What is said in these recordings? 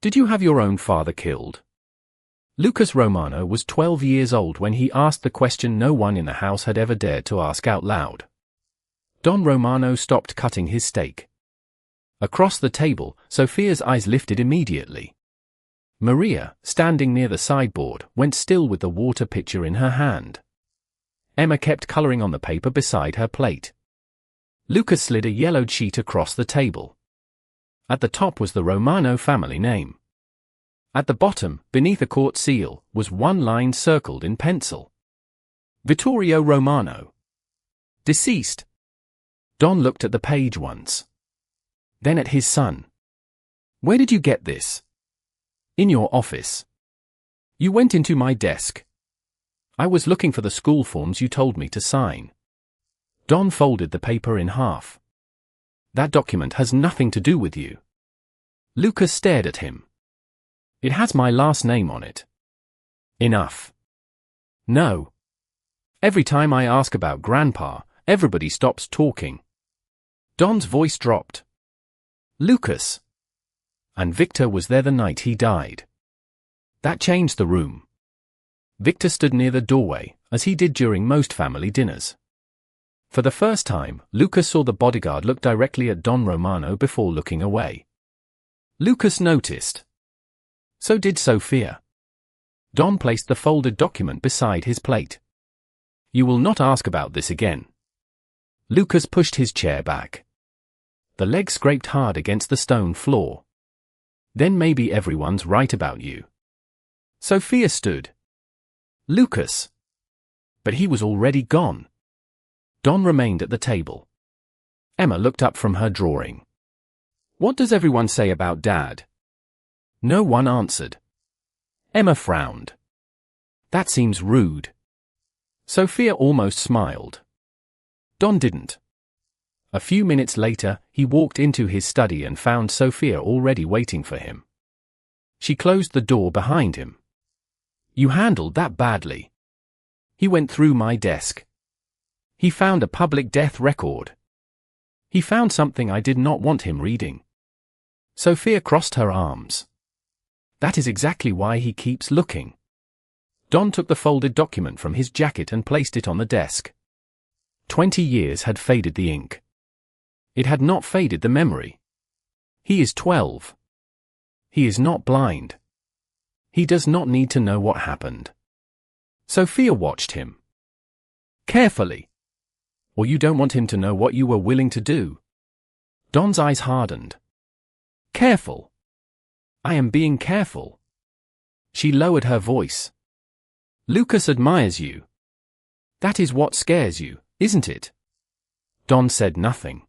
Did you have your own father killed? Lucas Romano was 12 years old when he asked the question no one in the house had ever dared to ask out loud. Don Romano stopped cutting his steak. Across the table, Sophia's eyes lifted immediately. Maria, standing near the sideboard, went still with the water pitcher in her hand. Emma kept coloring on the paper beside her plate. Lucas slid a yellowed sheet across the table. At the top was the Romano family name. At the bottom, beneath a court seal, was one line circled in pencil. Vittorio Romano. Deceased. Don looked at the page once. Then at his son. Where did you get this? In your office. You went into my desk. I was looking for the school forms you told me to sign. Don folded the paper in half. That document has nothing to do with you. Lucas stared at him. It has my last name on it. Enough. No. Every time I ask about Grandpa, everybody stops talking. Don's voice dropped. Lucas. And Victor was there the night he died. That changed the room. Victor stood near the doorway, as he did during most family dinners. For the first time, Lucas saw the bodyguard look directly at Don Romano before looking away. Lucas noticed. So did Sophia. Don placed the folded document beside his plate. You will not ask about this again. Lucas pushed his chair back. The leg scraped hard against the stone floor. Then maybe everyone's right about you. Sophia stood. Lucas. But he was already gone. Don remained at the table. Emma looked up from her drawing. What does everyone say about Dad? No one answered. Emma frowned. That seems rude. Sophia almost smiled. Don didn't. A few minutes later, he walked into his study and found Sophia already waiting for him. She closed the door behind him. You handled that badly. He went through my desk. He found a public death record. He found something I did not want him reading. Sophia crossed her arms. That is exactly why he keeps looking. Don took the folded document from his jacket and placed it on the desk. 20 years had faded the ink. It had not faded the memory. He is 12. He is not blind. He does not need to know what happened. Sophia watched him. Carefully. Or you don't want him to know what you were willing to do. Don's eyes hardened. Careful. I am being careful. She lowered her voice. Lucas admires you. That is what scares you, isn't it? Don said nothing.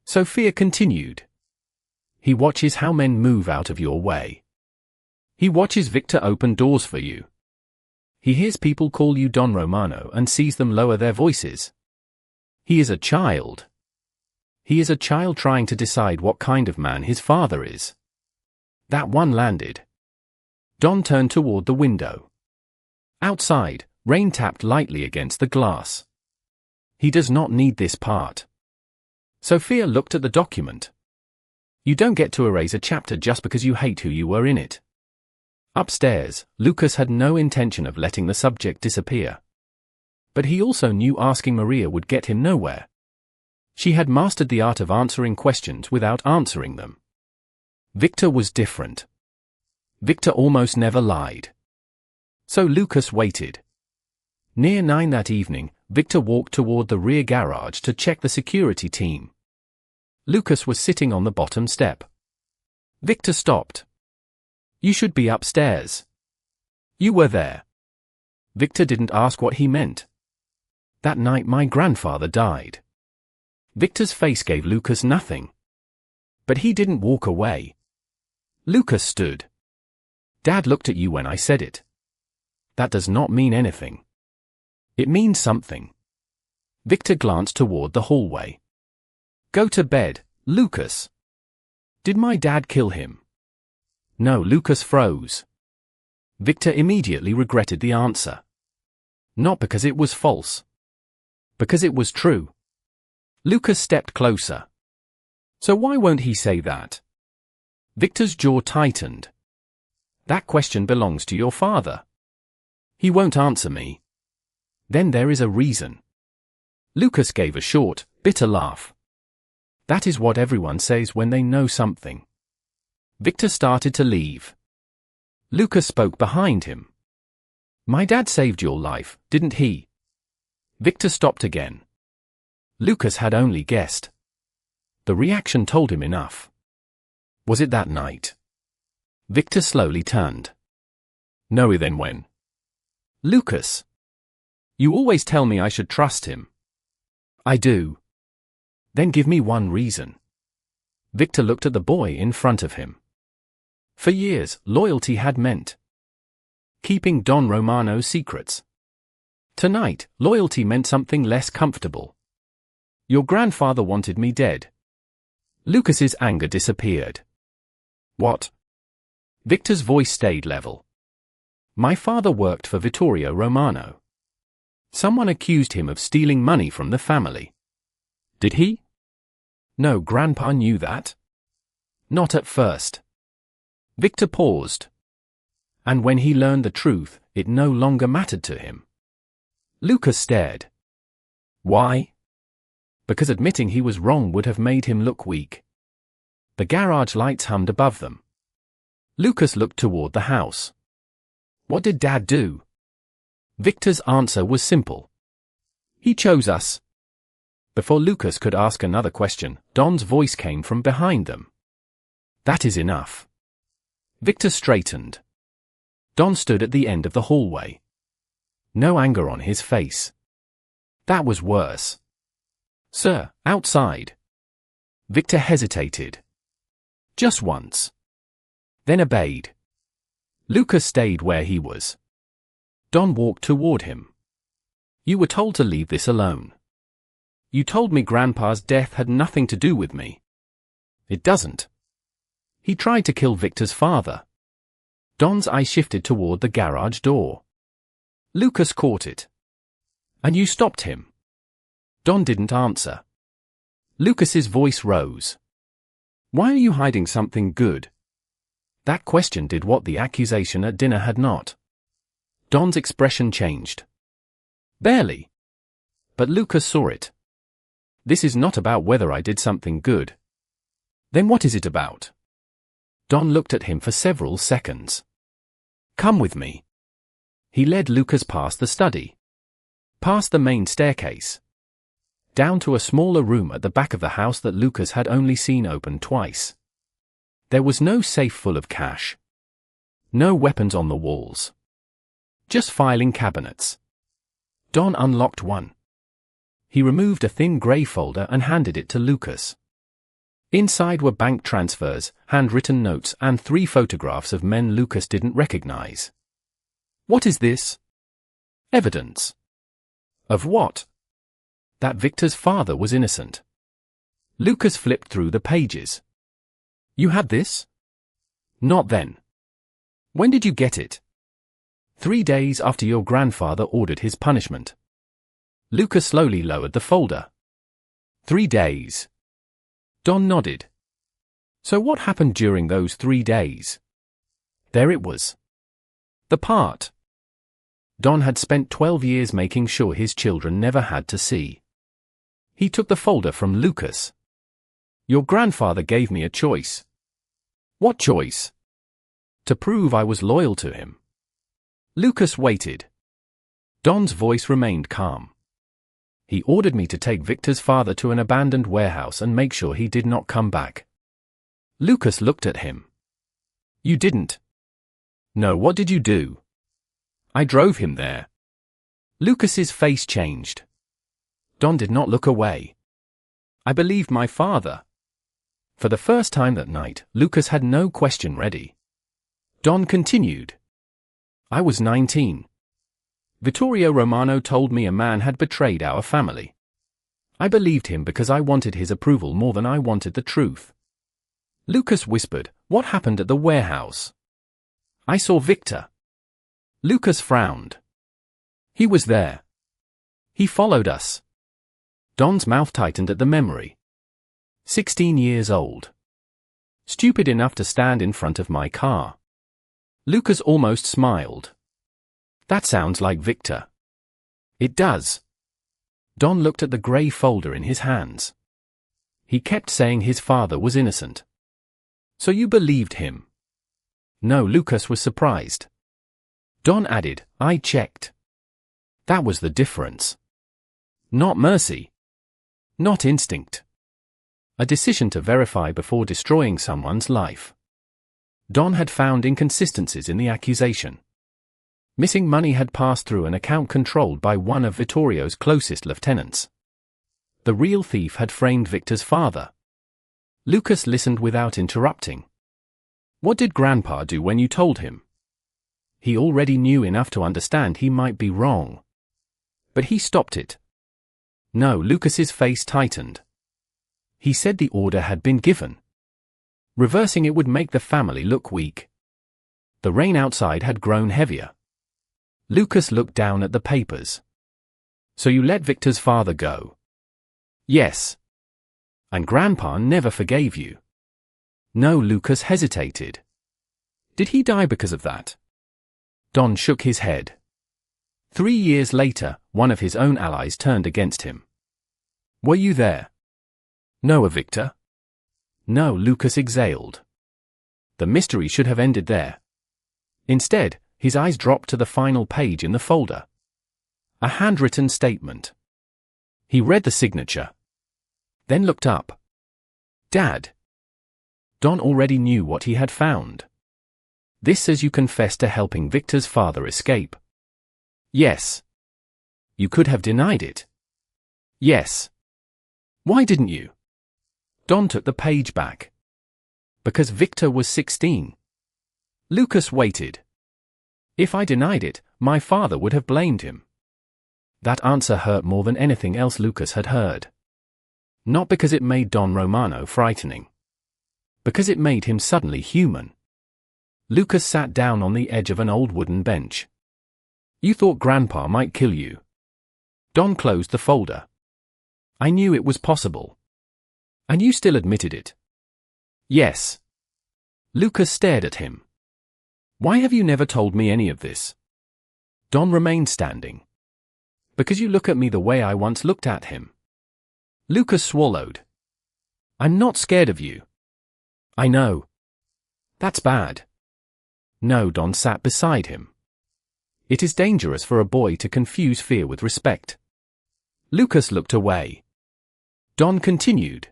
Sophia continued. He watches how men move out of your way. He watches Victor open doors for you. He hears people call you Don Romano and sees them lower their voices. He is a child. He is a child trying to decide what kind of man his father is. That one landed. Don turned toward the window. Outside, rain tapped lightly against the glass. He does not need this part. Sophia looked at the document. You don't get to erase a chapter just because you hate who you were in it. Upstairs, Lucas had no intention of letting the subject disappear. But he also knew asking Maria would get him nowhere. She had mastered the art of answering questions without answering them. Victor was different. Victor almost never lied. So Lucas waited. Near 9 that evening, Victor walked toward the rear garage to check the security team. Lucas was sitting on the bottom step. Victor stopped. You should be upstairs. You were there. Victor didn't ask what he meant. That night my grandfather died. Victor's face gave Lucas nothing. But he didn't walk away. Lucas stood. Dad looked at you when I said it. That does not mean anything. It means something. Victor glanced toward the hallway. Go to bed, Lucas. Did my dad kill him? No, Lucas froze. Victor immediately regretted the answer. Not because it was false. Because it was true. Lucas stepped closer. So why won't he say that? Victor's jaw tightened. That question belongs to your father. He won't answer me. Then there is a reason. Lucas gave a short, bitter laugh. That is what everyone says when they know something. Victor started to leave. Lucas spoke behind him. My dad saved your life, didn't he? Victor stopped again. Lucas had only guessed. The reaction told him enough. Was it that night? Victor slowly turned. No, then when? Lucas. You always tell me I should trust him. I do. Then give me one reason. Victor looked at the boy in front of him. For years, loyalty had meant keeping Don Romano's secrets. Tonight, loyalty meant something less comfortable. Your grandfather wanted me dead. Lucas's anger disappeared. What? Victor's voice stayed level. My father worked for Vittorio Romano. Someone accused him of stealing money from the family. Did he? No, Grandpa knew that. Not at first. Victor paused. And when he learned the truth, it no longer mattered to him. Lucas stared. Why? Because admitting he was wrong would have made him look weak. The garage lights hummed above them. Lucas looked toward the house. What did Dad do? Victor's answer was simple. He chose us. Before Lucas could ask another question, Don's voice came from behind them. That is enough. Victor straightened. Don stood at the end of the hallway. No anger on his face. That was worse. Sir, outside. Victor hesitated. Just once. Then obeyed. Lucas stayed where he was. Don walked toward him. You were told to leave this alone. You told me Grandpa's death had nothing to do with me. It doesn't. He tried to kill Victor's father. Don's eye shifted toward the garage door. Lucas caught it. And you stopped him. Don didn't answer. Lucas's voice rose. Why are you hiding something good? That question did what the accusation at dinner had not. Don's expression changed. Barely. But Lucas saw it. This is not about whether I did something good. Then what is it about? Don looked at him for several seconds. Come with me. He led Lucas past the study. Past the main staircase. Down to a smaller room at the back of the house that Lucas had only seen open twice. There was no safe full of cash. No weapons on the walls. Just filing cabinets. Don unlocked one. He removed a thin grey folder and handed it to Lucas. Inside were bank transfers, handwritten notes, and 3 photographs of men Lucas didn't recognize. What is this? Evidence. Of what? That Victor's father was innocent. Lucas flipped through the pages. You had this? Not then. When did you get it? 3 days after your grandfather ordered his punishment. Lucas slowly lowered the folder. 3 days. Don nodded. So what happened during those 3 days? There it was. The part Don had spent 12 years making sure his children never had to see. He took the folder from Lucas. Your grandfather gave me a choice. What choice? To prove I was loyal to him. Lucas waited. Don's voice remained calm. He ordered me to take Victor's father to an abandoned warehouse and make sure he did not come back. Lucas looked at him. You didn't. No, what did you do? I drove him there. Lucas's face changed. Don did not look away. I believed my father. For the first time that night, Lucas had no question ready. Don continued. I was 19. Vittorio Romano told me a man had betrayed our family. I believed him because I wanted his approval more than I wanted the truth. Lucas whispered, what happened at the warehouse? I saw Victor. Lucas frowned. He was there. He followed us. Don's mouth tightened at the memory. 16 years old. Stupid enough to stand in front of my car. Lucas almost smiled. That sounds like Victor. It does. Don looked at the grey folder in his hands. He kept saying his father was innocent. So you believed him? No, Lucas was surprised. Don added, I checked. That was the difference. Not mercy. Not instinct. A decision to verify before destroying someone's life. Don had found inconsistencies in the accusation. Missing money had passed through an account controlled by one of Vittorio's closest lieutenants. The real thief had framed Victor's father. Lucas listened without interrupting. What did Grandpa do when you told him? He already knew enough to understand he might be wrong. But he stopped it. No, Lucas's face tightened. He said the order had been given. Reversing it would make the family look weak. The rain outside had grown heavier. Lucas looked down at the papers. So you let Victor's father go? Yes. And Grandpa never forgave you? No, Lucas hesitated. Did he die because of that? Don shook his head. 3 years later, one of his own allies turned against him. Were you there? No, Victor? No, Lucas exhaled. The mystery should have ended there. Instead, his eyes dropped to the final page in the folder. A handwritten statement. He read the signature. Then looked up. Dad. Don already knew what he had found. This says you confessed to helping Victor's father escape. Yes. You could have denied it. Yes. Why didn't you? Don took the page back. Because Victor was 16. Lucas waited. If I denied it, my father would have blamed him. That answer hurt more than anything else Lucas had heard. Not because it made Don Romano frightening. Because it made him suddenly human. Lucas sat down on the edge of an old wooden bench. You thought Grandpa might kill you. Don closed the folder. I knew it was possible. And you still admitted it. Yes. Lucas stared at him. Why have you never told me any of this? Don remained standing. Because you look at me the way I once looked at him. Lucas swallowed. I'm not scared of you. I know. That's bad. No, Don sat beside him. It is dangerous for a boy to confuse fear with respect. Lucas looked away. Don continued.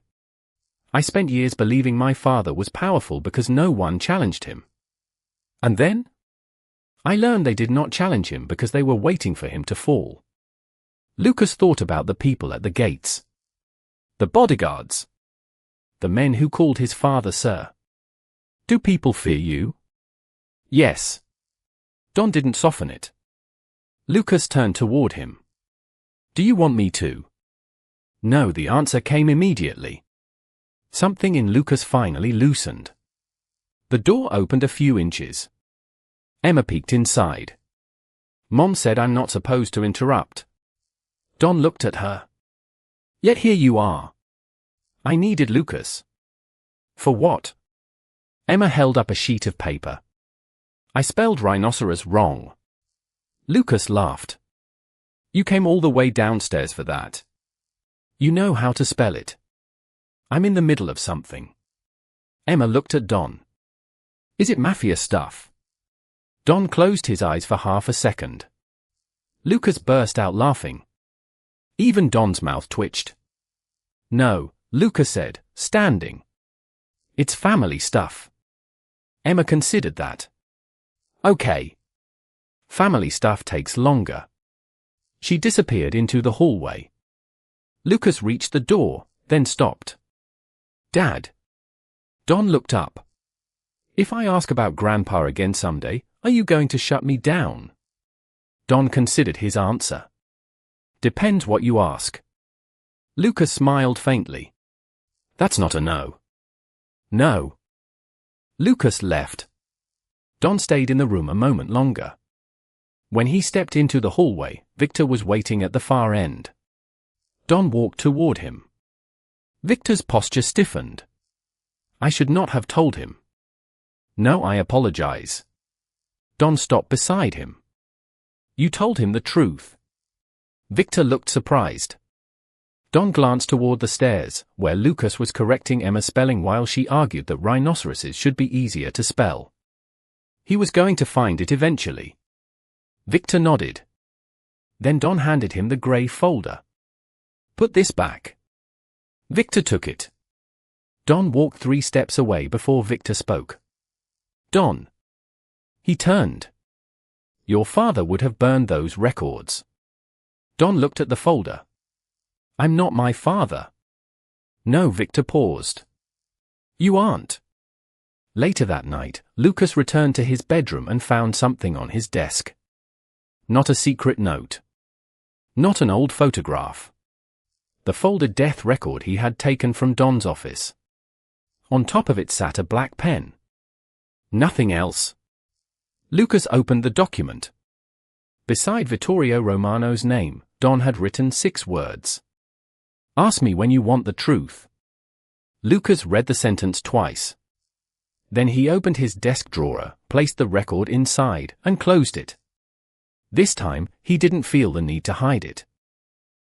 I spent years believing my father was powerful because no one challenged him. And then? I learned they did not challenge him because they were waiting for him to fall. Lucas thought about the people at the gates. The bodyguards. The men who called his father sir. Do people fear you? Yes. Don didn't soften it. Lucas turned toward him. Do you want me to? No, the answer came immediately. Something in Lucas finally loosened. The door opened a few inches. Emma peeked inside. Mom said I'm not supposed to interrupt. Don looked at her. Yet here you are. I needed Lucas. For what? Emma held up a sheet of paper. I spelled rhinoceros wrong. Lucas laughed. You came all the way downstairs for that. You know how to spell it. I'm in the middle of something. Emma looked at Don. Is it mafia stuff? Don closed his eyes for half a second. Lucas burst out laughing. Even Don's mouth twitched. No, Lucas said, standing. It's family stuff. Emma considered that. Okay. Family stuff takes longer. She disappeared into the hallway. Lucas reached the door, then stopped. Dad. Don looked up. If I ask about Grandpa again someday, are you going to shut me down? Don considered his answer. Depends what you ask. Lucas smiled faintly. That's not a no. No. Lucas left. Don stayed in the room a moment longer. When he stepped into the hallway, Victor was waiting at the far end. Don walked toward him. Victor's posture stiffened. I should not have told him. No, I apologize. Don stopped beside him. You told him the truth. Victor looked surprised. Don glanced toward the stairs, where Lucas was correcting Emma's spelling while she argued that rhinoceroses should be easier to spell. He was going to find it eventually. Victor nodded. Then Don handed him the gray folder. Put this back. Victor took it. Don walked 3 steps away before Victor spoke. Don. He turned. Your father would have burned those records. Don looked at the folder. I'm not my father. No, Victor paused. You aren't. Later that night, Lucas returned to his bedroom and found something on his desk. Not a secret note. Not an old photograph. The folded death record he had taken from Don's office. On top of it sat a black pen. Nothing else. Lucas opened the document. Beside Vittorio Romano's name, Don had written 6 words. Ask me when you want the truth. Lucas read the sentence twice. Then he opened his desk drawer, placed the record inside, and closed it. This time, he didn't feel the need to hide it.